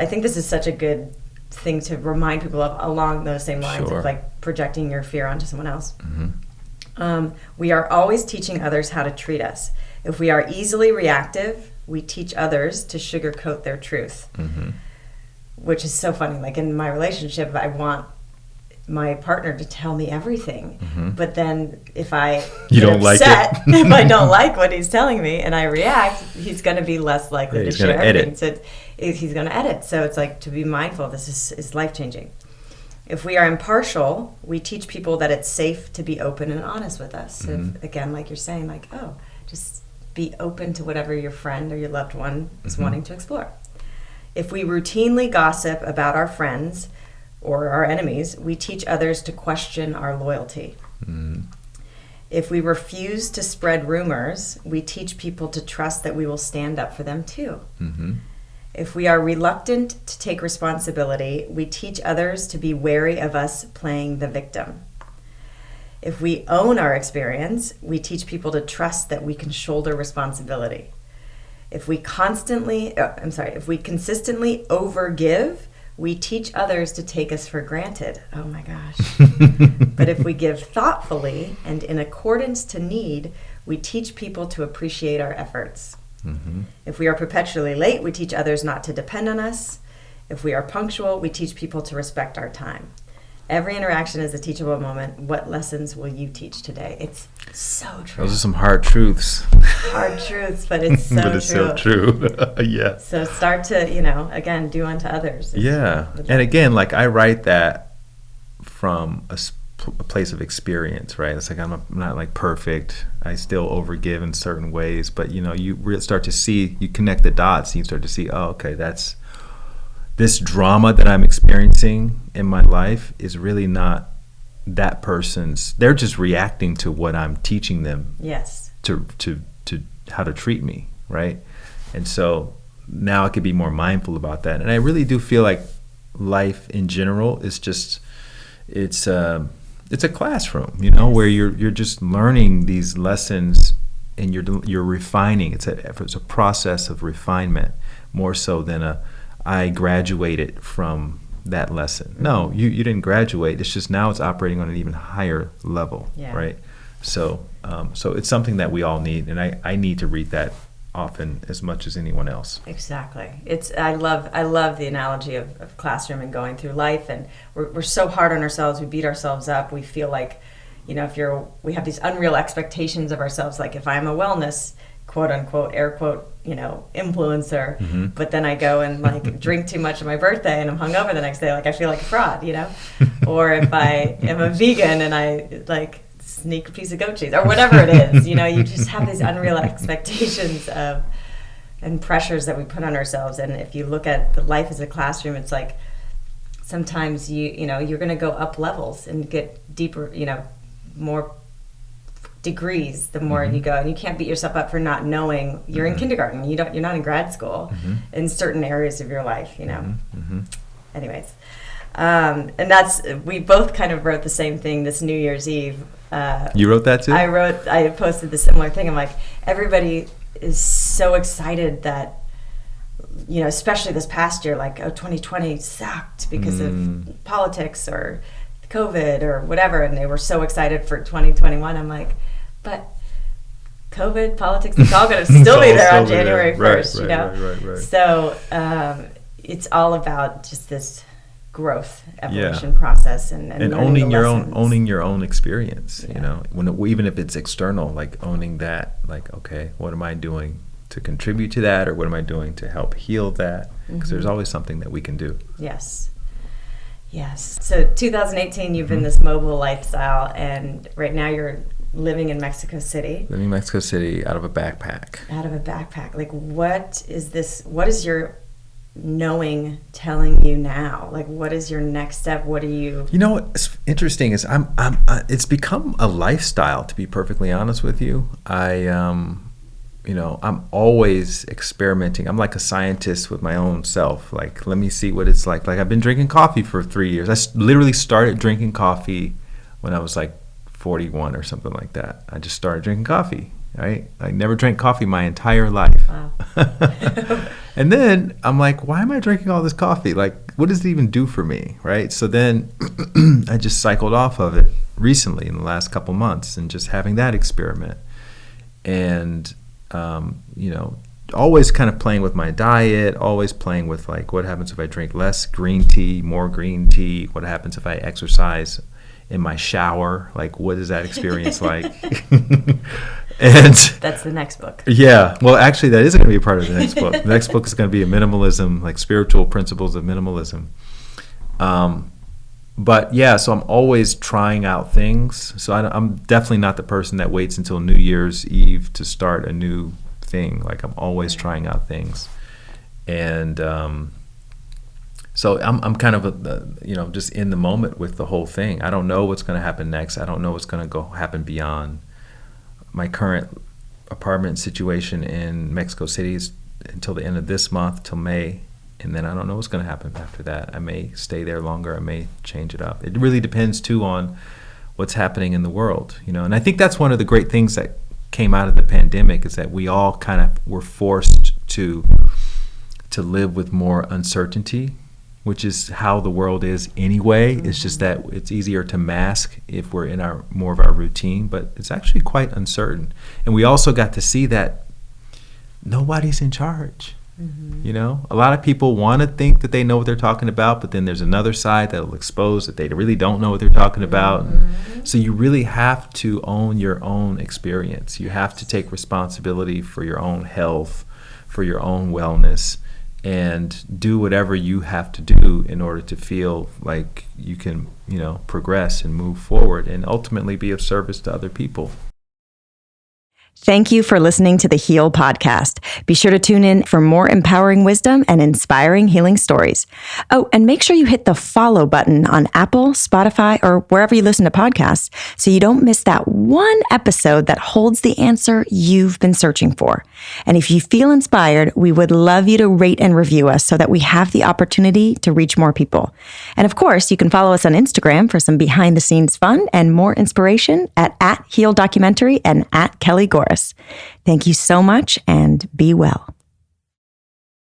I think this is such a good thing to remind people of along those same lines Sure. of like projecting your fear onto someone else. Mm-hmm. We are always teaching others how to treat us. If we are easily reactive, we teach others to sugarcoat their truth, Mm-hmm. which is so funny. Like in my relationship, I want my partner to tell me everything. Mm-hmm. But then if I You get don't like upset, it. if I don't like what he's telling me and I react, he's going to be less likely Yeah, to he's share gonna edit. everything. So he's going to edit. So it's like to be mindful. This is life-changing. If we are impartial, we teach people that it's safe to be open and honest with us. Mm-hmm. If, again, like you're saying, like, oh, just be open to whatever your friend or your loved one is Mm-hmm. wanting to explore. If we routinely gossip about our friends or our enemies, we teach others to question our loyalty. Mm-hmm. If we refuse to spread rumors, we teach people to trust that we will stand up for them too. Mm-hmm. If we are reluctant to take responsibility, we teach others to be wary of us playing the victim. If we own our experience, we teach people to trust that we can shoulder responsibility. If we consistently overgive, we teach others to take us for granted. Oh my gosh. But if we give thoughtfully and in accordance to need, we teach people to appreciate our efforts. Mm-hmm. If we are perpetually late, we teach others not to depend on us. If we are punctual, we teach people to respect our time. Every interaction is a teachable moment. What lessons will you teach today? It's so true. Those are some hard truths. Hard truths, but it's so But it's true. so true. Yeah. So start to, again, do unto others. Yeah. And again, like I write that from a place of experience, right? It's like I'm not like perfect. I still overgive in certain ways, but you really start to see, you connect the dots and you start to see, oh, okay, that's this drama that I'm experiencing in my life is really not that person's. They're just reacting to what I'm teaching them. Yes. To how to treat me, right? And so now I could be more mindful about that. And I really do feel like life in general is just it's a classroom, where you're just learning these lessons and you're refining. It's a process of refinement more so than I graduated from that lesson. No, you didn't graduate. It's just now it's operating on an even higher level, right? So it's something that we all need, and I need to read that often as much as anyone else. Exactly. I love the analogy of classroom and going through life, and we're so hard on ourselves. We beat ourselves up. We feel like, we have these unreal expectations of ourselves. Like if I'm a wellness quote unquote air quote influencer, Mm-hmm. but then I go and like drink too much on my birthday and I'm hungover the next day, like I feel like a fraud, or if I am a vegan and I like sneak a piece of goat cheese or whatever it is, you just have these unreal expectations of and pressures that we put on ourselves. And if you look at the life as a classroom, it's like sometimes you're going to go up levels and get deeper, more degrees the more Mm-hmm. you go, and you can't beat yourself up for not knowing. You're in kindergarten, you're not in grad school Mm-hmm. in certain areas of your life, Mm-hmm. Anyways, and we both kind of wrote the same thing this New Year's Eve. You wrote that too? I posted the similar thing. I'm like, everybody is so excited that, especially this past year, like, 2020 sucked because of politics or COVID or whatever, and they were so excited for 2021. I'm like, but COVID, politics, it's all going to still be there on January 1st, Right. So it's all about just this growth, evolution process, and owning your lessons. own experience. Even if it's external, like owning that, like, okay, what am I doing to contribute to that, or what am I doing to help heal that? Because there's always something that we can do. Yes. So 2018, you've been this mobile lifestyle, and right now you're living in Mexico City. Living in Mexico City out of a backpack. Like, what is your knowing telling you now? Like, what is your next step? What are you... What's interesting is it's become a lifestyle, to be perfectly honest with you. I'm always experimenting. I'm like a scientist with my own self. Like, let me see what it's like. Like, I've been drinking coffee for 3 years. I literally started drinking coffee when I was like 41 or something like that. I just started drinking coffee. right? I never drank coffee my entire life. Wow. And then I'm like, why am I drinking all this coffee? Like, what does it even do for me, right? So then I just cycled off of it recently in the last couple months and just having that experiment. And, always kind of playing with my diet, always playing with like, what happens if I drink less green tea, more green tea? What happens if I exercise in my shower? Like, what is that experience like? And that's the next book. Yeah. Well, actually, that is going to be a part of the next book. The next book is going to be a minimalism, like spiritual principles of minimalism. But yeah, so I'm always trying out things. So I'm definitely not the person that waits until New Year's Eve to start a new thing. Like, I'm always trying out things. And so I'm kind of, just in the moment with the whole thing. I don't know what's going to happen next. I don't know what's going to happen beyond. My current apartment situation in Mexico City is until the end of this month, till May. And then I don't know what's going to happen after that. I may stay there longer. I may change it up. It really depends, too, on what's happening in the world. And I think that's one of the great things that came out of the pandemic, is that we all kind of were forced to live with more uncertainty, which is how the world is anyway. It's just that it's easier to mask if we're in more of our routine, but it's actually quite uncertain. And we also got to see that nobody's in charge. A lot of people want to think that they know what they're talking about, but then there's another side that'll expose that they really don't know what they're talking about. So you really have to own your own experience. You have to take responsibility for your own health, for your own wellness, and do whatever you have to do in order to feel like you can, progress and move forward and ultimately be of service to other people. Thank you for listening to the Heal Podcast. Be sure to tune in for more empowering wisdom and inspiring healing stories. Oh, and make sure you hit the follow button on Apple, Spotify, or wherever you listen to podcasts so you don't miss that one episode that holds the answer you've been searching for. And if you feel inspired, we would love you to rate and review us so that we have the opportunity to reach more people. And of course, you can follow us on Instagram for some behind-the-scenes fun and more inspiration at @HealDocumentary and @Kelly Gores. Thank you so much, and be well.